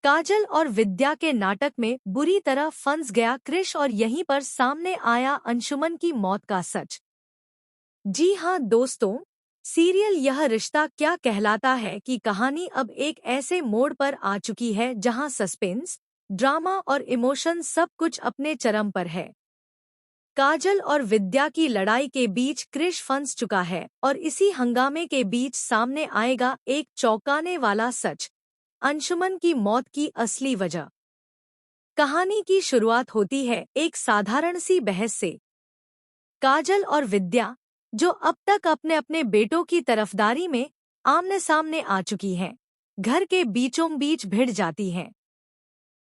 काजल और विद्या के नाटक में बुरी तरह फंस गया क्रिश और यहीं पर सामने आया अंशुमन की मौत का सच। जी हाँ दोस्तों, सीरियल यह रिश्ता क्या कहलाता है की कहानी अब एक ऐसे मोड़ पर आ चुकी है जहां सस्पेंस, ड्रामा और इमोशन सब कुछ अपने चरम पर है। काजल और विद्या की लड़ाई के बीच क्रिश फंस चुका है और इसी हंगामे के बीच सामने आएगा एक चौंकाने वाला सच, अंशुमन की मौत की असली वजह। कहानी की शुरुआत होती है एक साधारण सी बहस से। काजल और विद्या, जो अब तक अपने अपने बेटों की तरफदारी में आमने सामने आ चुकी हैं, घर के बीचों बीच भिड़ जाती हैं।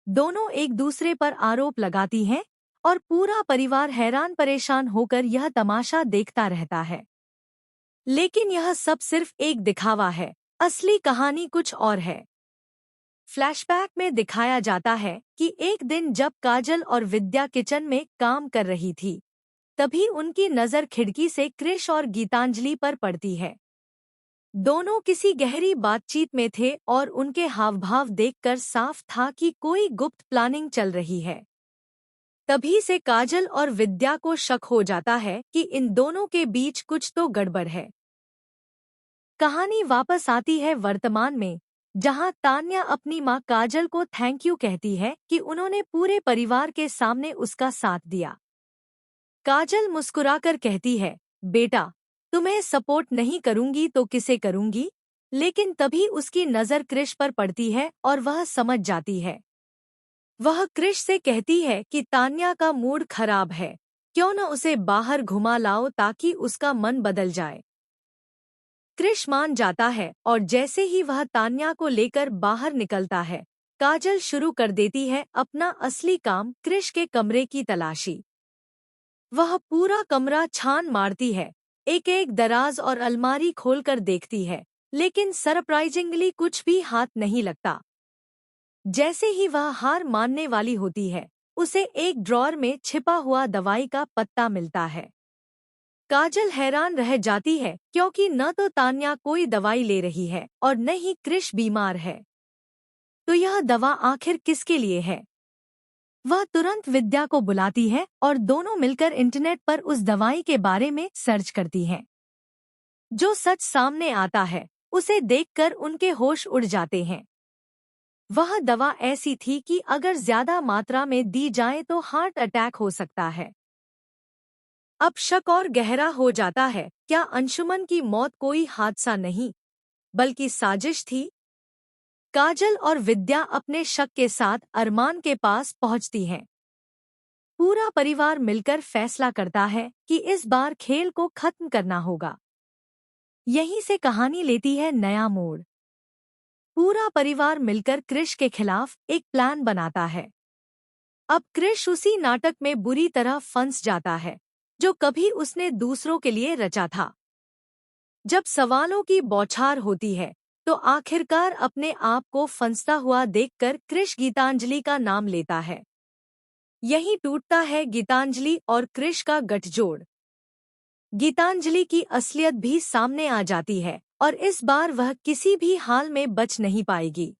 दोनों एक दूसरे पर आरोप लगाती हैं और पूरा परिवार हैरान परेशान होकर यह तमाशा देखता रहता है। लेकिन यह सब सिर्फ एक दिखावा है, असली कहानी कुछ और है। फ्लैशबैक में दिखाया जाता है कि एक दिन जब काजल और विद्या किचन में काम कर रही थी, तभी उनकी नज़र खिड़की से क्रिश और गीतांजलि पर पड़ती है। दोनों किसी गहरी बातचीत में थे और उनके हावभाव देखकर साफ था कि कोई गुप्त प्लानिंग चल रही है। तभी से काजल और विद्या को शक हो जाता है कि इन दोनों के बीच कुछ तो गड़बड़ है। कहानी वापस आती है वर्तमान में, जहां तान्या अपनी मां काजल को थैंक यू कहती है कि उन्होंने पूरे परिवार के सामने उसका साथ दिया। काजल मुस्कुराकर कहती है, बेटा, तुम्हें सपोर्ट नहीं करूंगी तो किसे करूंगी? लेकिन तभी उसकी नज़र क्रिश पर पड़ती है और वह समझ जाती है। वह क्रिश से कहती है कि तान्या का मूड खराब है, क्यों न उसे बाहर घुमा लाओ ताकि उसका मन बदल जाए। क्रिश मान जाता है और जैसे ही वह तान्या को लेकर बाहर निकलता है, काजल शुरू कर देती है अपना असली काम, क्रिश के कमरे की तलाशी। वह पूरा कमरा छान मारती है, एक एक दराज और अलमारी खोलकर देखती है, लेकिन सरप्राइजिंगली कुछ भी हाथ नहीं लगता। जैसे ही वह हार मानने वाली होती है, उसे एक ड्रॉअर में छिपा हुआ दवाई का पत्ता मिलता है। काजल हैरान रह जाती है क्योंकि न तो तान्या कोई दवाई ले रही है और न ही क्रिश बीमार है। तो यह दवा आखिर किसके लिए है? वह तुरंत विद्या को बुलाती है और दोनों मिलकर इंटरनेट पर उस दवाई के बारे में सर्च करती हैं। जो सच सामने आता है, उसे देखकर उनके होश उड़ जाते हैं। वह दवा ऐसी थी कि अगर ज्यादा मात्रा में दी जाए तो हार्ट अटैक हो सकता है। अब शक और गहरा हो जाता है, क्या अंशुमन की मौत कोई हादसा नहीं, बल्कि साजिश थी? काजल और विद्या अपने शक के साथ अरमान के पास पहुंचती हैं। पूरा परिवार मिलकर फैसला करता है कि इस बार खेल को खत्म करना होगा। यहीं से कहानी लेती है नया मोड़। पूरा परिवार मिलकर क्रिश के खिलाफ एक प्लान बनाता है। अब क्रिश उसी नाटक में बुरी तरह फंस जाता है, जो कभी उसने दूसरों के लिए रचा था। जब सवालों की बौछार होती है, तो आखिरकार अपने आप को फंसता हुआ देखकर क्रिश गीतांजलि का नाम लेता है। यहीं टूटता है गीतांजलि और क्रिश का गठजोड़। गीतांजलि की असलियत भी सामने आ जाती है और इस बार वह किसी भी हाल में बच नहीं पाएगी।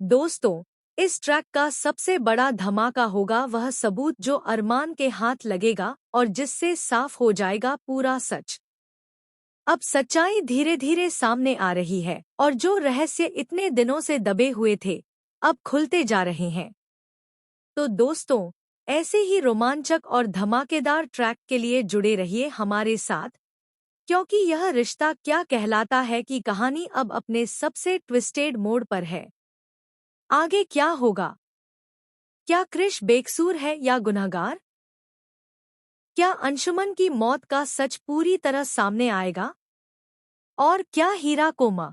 दोस्तों, इस ट्रैक का सबसे बड़ा धमाका होगा वह सबूत जो अरमान के हाथ लगेगा और जिससे साफ हो जाएगा पूरा सच। अब सच्चाई धीरे धीरे सामने आ रही है और जो रहस्य इतने दिनों से दबे हुए थे, अब खुलते जा रहे हैं। तो दोस्तों, ऐसे ही रोमांचक और धमाकेदार ट्रैक के लिए जुड़े रहिए हमारे साथ, क्योंकि यह रिश्ता क्या कहलाता है कि कहानी अब अपने सबसे ट्विस्टेड मोड़ पर है। आगे क्या होगा? क्या क्रिश बेकसूर है या गुनहगार? क्या अंशुमन की मौत का सच पूरी तरह सामने आएगा? और क्या हीरा कोमा